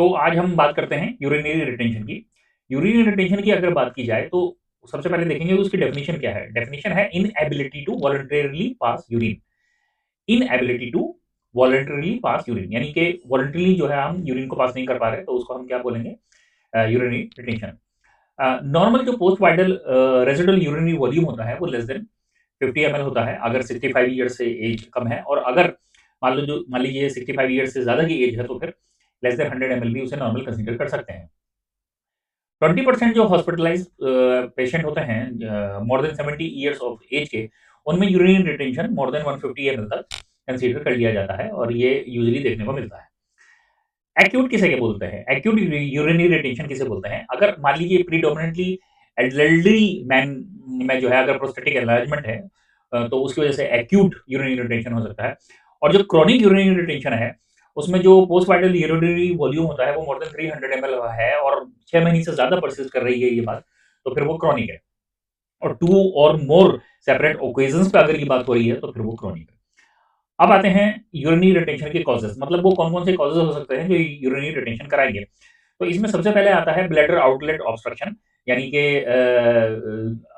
तो आज हम बात करते हैं यूरिनरी रिटेंशन की। यूरिनरी रिटेंशन की अगर बात की जाए तो सबसे पहले देखेंगे उसकी डेफिनिशन क्या है। डेफिनिशन है inability to voluntarily pass urine. Inability to voluntarily pass urine यानी कि वॉलंटरली जो है हम यूरिन को पास नहीं कर पा रहे तो उसको हम क्या बोलेंगे, यूरिनरी रिटेंशन। नॉर्मल जो post void residual urinary volume होता है वो लेस देन 50 ml होता है अगर 65 ईयर्स से एज कम है, और अगर मान लीजिए 65 ईयर्स से ज़्यादा की एज है तो फिर लेस देन 100 ml भी उसे नॉर्मल कंसीडर कर सकते हैं। 20% जो हॉस्पिटलाइज्ड पेशेंट होते हैं more than 70 years of age के, उनमें urine retention more than 150 ml तक कंसीडर कर लिया जाता है और ये यूजुअली देखने को मिलता है। एक्यूट किसे क्या बोलते हैं? एक्यूट यूरिनरी रिटेंशन किसे बोलते हैं? अगर मान लीजिए प्रीडोमिनेंटली एल्डरली मैन में जो है अगर प्रोस्टेटिक एनलार्जमेंट है, तो उसकी वजह से एक्यूट यूरिनरी रिटेंशन हो सकता है। और जो क्रॉनिक यूरिनरी रिटेंशन है, उसमें जो पोस्ट वाइटल यूरिनरी वॉल्यूम होता है वो मोर देन 300 ml है और 6 महीने से ज़्यादा परसिस्ट कर रही है ये बात, तो फिर वो क्रॉनिक है। और 2 और मोर सेपरेट ओकेजन्स पे अगर ये बात हो रही है तो फिर वो क्रॉनिक है। अब आते हैं यूरिनरी रिटेंशन के कॉजेस, मतलब वो कौन-कौन से कॉजेस हो सकते हैं जो यूरिनरी रिटेंशन कराएँगे। तो इसमें सबसे पहले आता है ब्लैडर आउटलेट ऑब्स्ट्रक्शन, यानी कि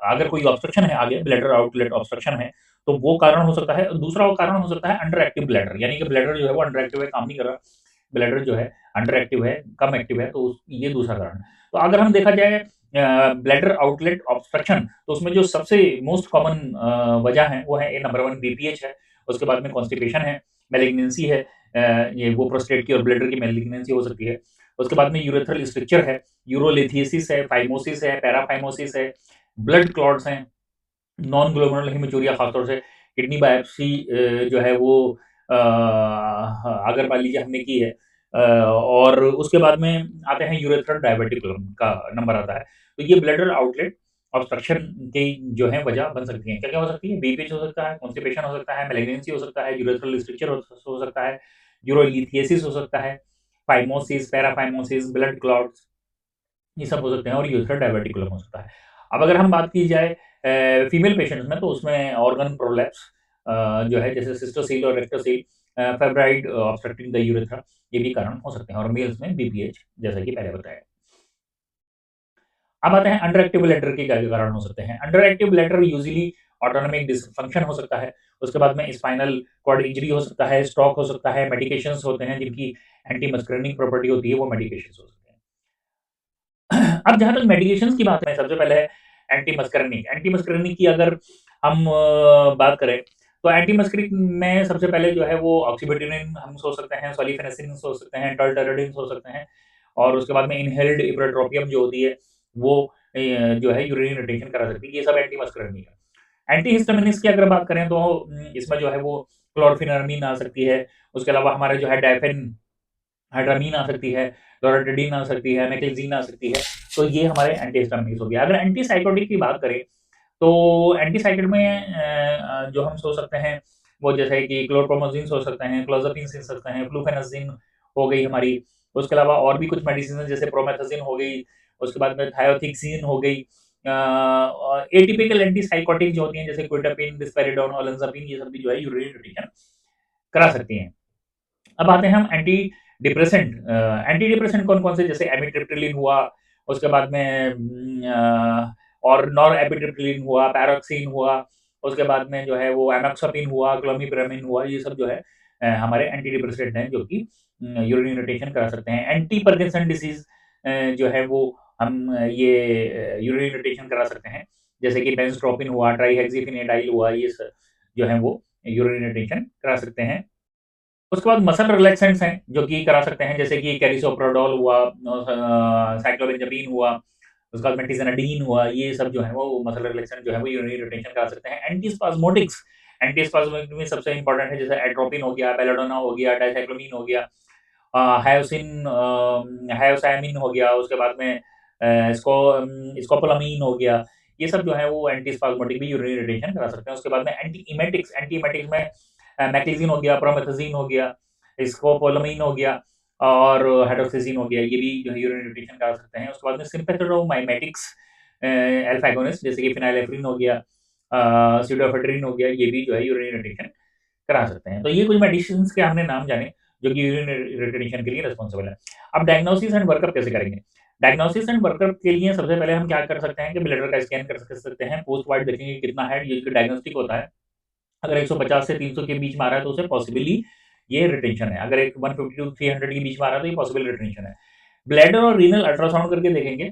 अगर कोई ऑब्स्ट्रक्शन है आगे, ब्लैडर आउटलेट ऑब्स्ट्रक्शन है, तो वो कारण हो सकता है। दूसरा वो कारण हो सकता है अंडर एक्टिव ब्लैडर, यानी कि ब्लैडर जो है वो अंडर एक्टिव है, काम नहीं कर रहा। ब्लैडर जो है अंडर एक्टिव है, कम एक्टिव है, तो ये दूसरा कारण है। तो अगर हम देखा जाए ब्लैडर आउटलेट ऑब्स्ट्रक्शन, तो उसमें जो सबसे मोस्ट कॉमन वजह है वो है नंबर 1 बीपीएच है, उसके बाद में कॉन्स्टिपेशन है, मैलिग्नेंसी है, ये वो प्रोस्टेट की और ब्लैडर की मैलिग्नेंसी हो सकती है। उसके बाद में यूरेथ्रल स्ट्रक्चर है, यूरोलिथियसिस है, फाइमोसिस है, पैराफाइमोसिस है, ब्लड क्लॉट्स हैं, नॉन ग्लोमेरुलर हेमेचूरिया खासतौर से किडनी बायोप्सी जो है वो अगर मान लीजिए हमने की है, और उसके बाद में आते हैं यूरेथ्रल डायवर्टिकुलम का नंबर आता है। तो ये ब्लैडर आउटलेट ऑब्स्ट्रक्शन की जो है वजह बन सकती है। क्या-क्या हो सकती है? बीपीएच हो सकता है, कॉन्स्टिपेशन हो सकता है, मैलिग्नेंसी हो सकता है, यूरेथ्रल स्ट्रक्चर हो सकता है, यूरोलिथियसिस हो सकता है, फाइमोसिस, पैराफाइमोसिस, ब्लड क्लॉट्स, ये सब हो सकते हैं और यूरेथ्रल डायवर्टिकुलम हो सकता है। अब अगर हम बात की जाए फीमेल पेशेंट्स में, तो उसमें ऑर्गन प्रोलैप्स जो है जैसे सिस्टोसील और रेक्टोसील, फेब्राइड ऑब्स्ट्रक्टिंग द यूरेथ्रा, ये भी कारण हो सकते हैं, और मेल्स में बीपीएच जैसा कि पहले बताया। अब आते हैं अंडर एक्टिव ब्लैडर के क्या-क्या कारण हो सकते हैं। Under active bladder usually autonomic dysfunction हो सकता है, उसके बाद में स्पाइनल कॉर्ड इंजरी हो सकता है, स्ट्रोक हो सकता है, मेडिकेशंस होते हैं जिनकी एंटी मस्करनिक प्रॉपर्टी होती है, वो मेडिकेशंस हो सकते हैं। अब जहाँ तक मेडिकेशंस की बात है, सबसे पहले है एंटी मस्करनिक। एंटी मस्करनिक की अगर हम बात करें, तो एंटी मस्करनिक में सबसे पहले जो है वो ऑक्सीब्यूटिनिन हम सोच सकते हैं, सॉलिफेनेसिन सोच सकते हैं, टॉल्टरिडइन सोच सकते हैं, और उसके बाद में इनहेल्ड इप्रोट्रोपियम जो होती है, वो जो है यूरिनरी रिटेंशन करा सकती है। ये सब एंटी मस्करनिक है। एंटी हिस्टामिनिक्स की अगर बात करें तो इसमें जो है वो क्लोरफेनिरामिन आ सकती है, उसके अलावा हमारे जो है डायफेन हाइड्रामीन आ सकती है, लोराटिडिन आ सकती है, मेक्लिज़िन आ सकती है। तो ये हमारे एंटीहिस्टामिनिक्स हो गया। अगर एंटीसाइकोटिक की बात करें, तो एंटीसाइकोटिक में जो हम सोच सकते हैं, वो जैसे कि क्लोरप्रोमाज़िन सोच सकते हैं, क्लोज़ापिन सोच सकते हैं, फ्लूफेनाज़िन हो गई हमारी। उसके अलावा और भी कुछ मेडिसिन हैं जैसे प्रोमेथाज़िन हो गई, उसके बाद में थायोथिक्सिन हो गई। एटिपिकल एंटीसाइकोटिक जो होती हैं जैसे क्विटापिन, रिस्पेरिडोन, ओलेंजापिन, ये सब भी जो है यूरिनरी रिटेंशन करा सकती हैं। अब आते हैं हम एंटी डिप्रेसेंट कौन-कौन से, जैसे एमिट्रिप्टिलिन हुआ, उसके बाद में और नॉर एमिट्रिप्टिलिन हुआ, पैरोक्सिन हुआ, उसके बाद में जो है वो एमोक्सापिन हुआ, क्लोमिप्रामिन हुआ, ये सब जो है हमारे एंटी डिप्रेसेंट हैं जो कि यूरिन इरिटेशन करा सकते हैं। एंटी पार्किंसन डिसीज़ जो है वो हम ये यूरिन इरिटेशन करा सकते हैं, जैसे कि बेंज़ोट्रोपिन हुआ, ट्राइहेक्सिफेनिडाइल हुआ, ये सब जो है वो यूरिन इरिटेशन करा सकते हैं। उसके बाद मसल रिलैक्सेंट्स हैं, जो कि करा सकते हैं, जैसे कि कैरिसोप्रोडोल हुआ, साइक्लोबेंजापीन हुआ, उसके बाद मेटिज़ेनाडीन हुआ, ये सब जो है वो मसल रिलैक्सेंट जो है वो यूरिनरी रिटेंशन करा सकते हैं। एंटीस्पाज़मोटिक में सबसे इम्पोर्टेंट है, जैसे एट्रोपिन हो गया, बेलाडोना हो गया, डाइसाइक्लोमिन हो गया, हायोसायामिन हो गया, उसके बाद में स्कोपोलामाइन हो गया। ये सब जो है वो एंटीस्पाज़मोटिक भी यूरिनरी रिटेंशन करा सकते हैं। उसके बाद में एंटीइमेटिक्स में मैक्लिज़िन हो गया, प्रोमेथाज़िन हो गया, स्कोपोलामाइन हो गया, और हाइड्रोक्सिज़िन हो गया, ये भी जो है यूरिनरी रिटेंशन करा सकते हैं। उसके बाद में सिम्पेथेडोमाइमेटिक्स अल्फा एगोनिस्ट जैसे कि फेनिलेफ्रिन हो गया, स्यूडोएफेड्रिन हो गया, ये भी जो है यूरिनरी रिटेंशन करा सकते हैं। तो ये कुछ मेडिसिन्स के हमने नाम जाने जो कि यूरिन रिटेंशन के लिए रिस्पॉन्सिबल है। अब डायग्नोसिस एंड वर्कअप कैसे करेंगे? डायग्नोसिस एंड वर्कअप के लिए सबसे पहले हम क्या कर सकते हैं कि ब्लडर का स्कैन कर सकते हैं, पोस्ट वाइड देखेंगे कितना है, ये डायग्नोस्टिक होता है। अगर 150 से 300 के बीच में आ रहा है तो उसे पॉसिबली ये रिटेंशन है। अगर एक 150 टू 300 के बीच में आ रहा है तो ये पॉसिबल रिटेंशन है। ब्लैडर और रीनल अल्ट्रासाउंड करके देखेंगे।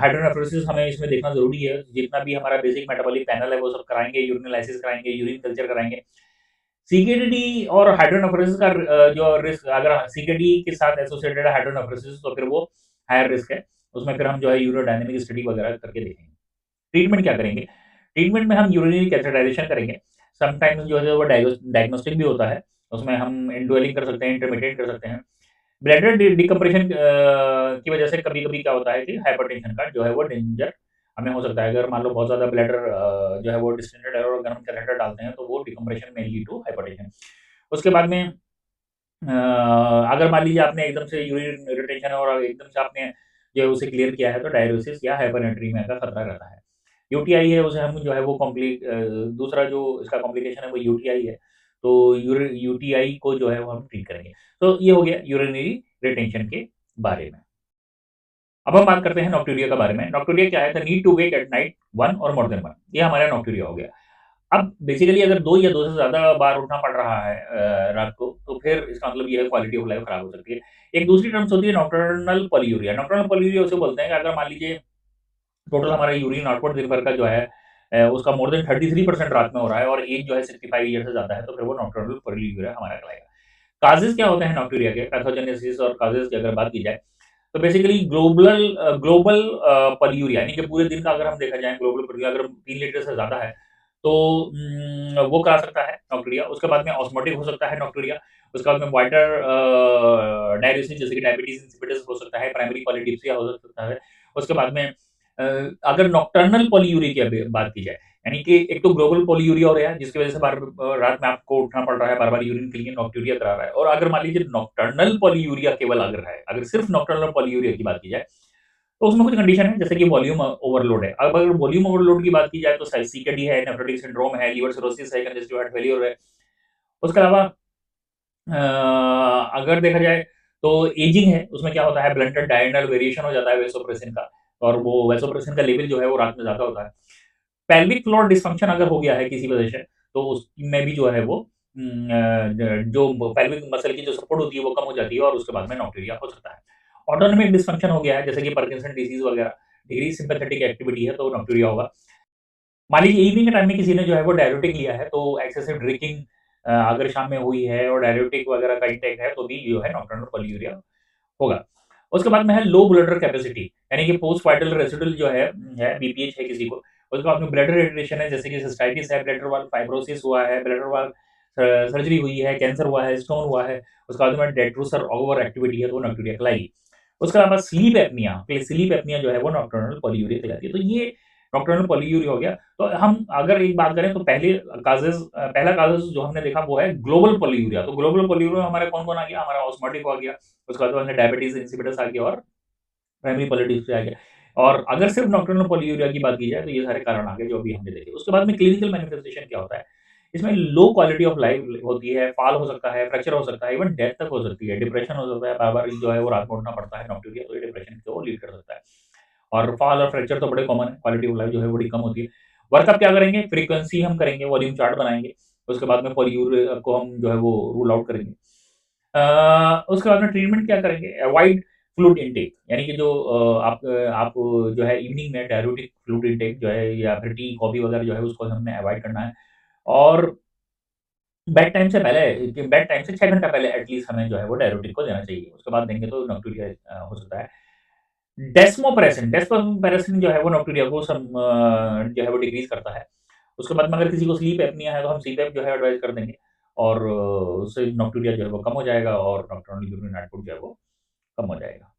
हाइड्रोनेफ्रोसिस हमें इसमें देखना जरूरी है। जितना भी हमारा बेसिक मेटाबॉलिक पैनल है वो सब कराएंगे, यूरिनालाइसिस कराएंगे, यूरिन कल्चर कराएंगे। सीकेडी और हाइड्रोनेफ्रोसिस का जो रिस्क, अगर सीकेडी के साथ एसोसिएटेड है हाइड्रोनेफ्रोसिस तो फिर वो हायर रिस्क है। उसमें फिर हम जो है यूरोडायनेमिक स्टडी वगैरह करके देखेंगे। ट्रीटमेंट क्या करेंगे? ट्रीटमेंट में हम यूरिनरी कैथेटराइजेशन करेंगे। समटाइम्स जो है वो डायग्नोस्टिक भी होता है। उसमें हम इंडवेलिंग कर सकते हैं, इंटरमीडिएट कर सकते हैं। ब्लैडर डिकम्प्रेशन की वजह से कभी-कभी क्या होता है कि हाइपरटेंशन का जो है वो डेंजर हमें हो सकता है। अगर मान लो बहुत ज़्यादा ब्लैडर जो है वो डिस्टेंडेड है और अगर हम कैथेटर डालते हैं तो वो डिकम्प्रेशन में लीड टू हाइपरटेंशन। उसके बाद में अगर मान लीजिए आपने एकदम से यूरिन रिटेंशन है और एकदम से आपने जो है उसे क्लियर किया है तो डायलिसिस या हाइपरनेट्रीमिया का खतरा रहता है। यूटीआई है उसे हम जो है वो दूसरा जो इसका कॉम्प्लिकेशन है वो यूटीआई है। तो यूटीआई को जो है वो हम ट्रीट करेंगे। तो ये हो गया यूरिनरी रिटेंशन के बारे में। अब हम बात करते हैं नॉक्टूरिया के बारे में। नॉक्टूरिया क्या है? The need to wake at night 1 और मोर देन 1, ये हमारा नॉक्टूरिया हो गया। अब बेसिकली अगर 2 या 2 से ज़्यादा बार उठना पड़ रहा है रात को, तो फिर इसका मतलब ये है क्वालिटी ऑफ लाइफ खराब हो सकती है। एक दूसरी टर्म्स होती है नॉकटर्नल पॉलीयूरिया। नॉकटर्नल पॉलीयूरिया उसे बोलते हैं कि अगर मान लीजिए टोटल हमारा यूरिन आउटपुट दिन भर का जो है उसका मोर देन 33% रात में हो रहा है और एज जो है 65 ईयर से ज़्यादा है, तो फिर वो नॉकटर्नल पॉलीयूरिया हमारा कहलाएगा। काजेज़ क्या होते हैं नॉक्टूरिया के? पैथोजेनेसिस और काजेज़ की अगर बात की जाए, तो बेसिकली ग्लोबल पॉलीयूरिया यानी कि पूरे दिन का अगर हम देखा जाए ग्लोबल पॉलीयूरिया अगर 3 लीटर से ज़्यादा है, तो वो करा सकता है नॉक्टूरिया। उसके बाद में ऑस्मोटिक हो सकता है नॉक्टूरिया। उसके बाद में वाइटर डायरेसिस जैसे कि डायबिटीज़ इंसिपिडस हो सकता है, प्राइमरी पॉलीडिप्सिया हो सकता है। उसके बाद में अगर नॉक्टर्नल पॉलीयूरिया की बात की जाए, यानी कि एक तो ग्लोबल पॉलीयूरिया हो रहा है जिसकी वजह से रात में आपको उठना पड़ रहा है, बार-बार यूरिन के लिए नॉक्टूरिया करा रहा है। और अगर मान लीजिए नॉक्टर्नल पॉलीयूरिया केवल अगर है, अगर सिर्फ नॉक्टर्नल पॉलीयूरिया की बात की जाए, तो उसमें कुछ कंडीशन है जैसे कि वॉल्यूम ओवरलोड है। अब अगर वॉल्यूम ओवरलोड की बात की जाए तो सीकेडी है, नेफ्रोटिक सिंड्रोम है, लिवर सिरोसिस है, कंजेस्टिव हार्ट फेल्योर है। उसके अलावा अगर देखा जाए तो एजिंग है, उसमें क्या होता है ब्लंटेड डायरेनल वेरिएशन हो जाता है वैसोप्रेसिन का और वो वैसोप्रेसिन का लेवल जो है वो रात में ज़्यादा होता है। पेल्विक फ्लोर डिस्फंक्शन अगर हो गया है किसी वजह से, तो उसमें भी जो है वो जो पेल्विक मसल की जो सपोर्ट होती है वो कम हो जाती है और उसके बाद में नॉक्टूरिया हो सकता है। ऑटोनॉमिक डिस्फंक्शन हो गया है जैसे कि पार्किंसन डिजीज वगैरह, डिक्रीज सिम्पैथेटिक एक्टिविटी है तो नॉक्टूरिया होगा। मान लीजिए इवनिंग के टाइम में किसी ने जो है वो डाययूरेटिक लिया है, तो एक्सेसिव ड्रिंकिंग अगर शाम में हुई है और डाययूरेटिक वगैरह का इंटेक है, तो भी जो है नॉक्टर्नल पॉलीयूरिया होगा। उसके बाद में है लो ब्लडर कैपेसिटी, यानी कि पोस्ट वाइटल रेसिडुअल जो है बीपीएच है किसी को। उसके बाद में ब्लडर इरिटेशन है जैसे कि सिस्टाइटिस है, ब्लैडर वाल फाइब्रोसिस हुआ है, ब्लैडर वाल सर्जरी हुई है, कैंसर हुआ है, स्टोन हुआ है। उसके बाद में डेट्रूसर ओवर एक्टिविटी है तो वो नॉक्टूरिया कहलाएगी। उसके अलावा स्लीप एपनिया जो है वो नॉक्टर्नल पॉलीयूरिया कहलाती है। तो ये नॉक्टर्नल पॉलीयूरिया हो गया। तो हम अगर एक बात करें तो पहला काजेज़ जो हमने देखा वो है ग्लोबल पॉलीयूरिया। तो ग्लोबल पॉलीयूरिया में हमारा कौन-कौन आ गया? हमारा ऑस्मोटिक आ गया, उसके बाद में डायबिटीज़ इंसिपिडस आ गया और प्राइमरी पॉलिटिक्स पे आ गया। और अगर सिर्फ नॉक्टर्नल पॉलीयूरिया की बात की जाए तो ये सारे कारण आ गए जो अभी हमने देखे। उसके बाद में क्लिनिकल मैनिफेस्टेशन क्या होता है? इसमें लो क्वालिटी ऑफ लाइफ होती है, फॉल हो सकता है, फ्रैक्चर हो सकता है, इवन डेथ तक हो सकती है, डिप्रेशन हो सकता है, बार-बार जो है वो रात में उठना पड़ता है नॉक्टूरिया, तो ये डिप्रेशन को लीड कर सकता है। और फॉल और फ्रैक्चर तो बड़े कॉमन है, क्वालिटी ऑफ लाइफ जो है बड़ी कम होती है। वर्कअप क्या करेंगे? फ्रीक्वेंसी हम करेंगे, वॉल्यूम चार्ट बनाएँगे, उसके बाद में पॉलीयूरिया को हम जो है वो रूल आउट करेंगे। उसके बाद में ट्रीटमेंट क्या करेंगे? अवॉइड फ्लूइड इनटेक, यानी कि जो आप जो है इवनिंग में डाययूरेटिक फ्लूइड इनटेक जो है या फिर टी, कॉफ़ी वगैरह जो है उसको हमने अवॉइड करना है। और बेड टाइम से 6 घंटा पहले एटलीस्ट हमें जो है वो डाययूरेटिक को देना चाहिए। उसके बाद देंगे तो नॉक्टूरिया हो सकता है। डेस्मोपेरेसिन जो है वो नॉक्टूरिया को जो है वो डिक्रीज़ करता है। उसके बाद में अगर किसी को स्लीप एपनिया है तो हम सीपैप जो है एडवाइस कर देंगे और उससे नॉक्टूरिया जो है वो कम हो जाएगा और नॉक्टर्नल यूरिन आउटपुट जो है वो कम हो जाएगा।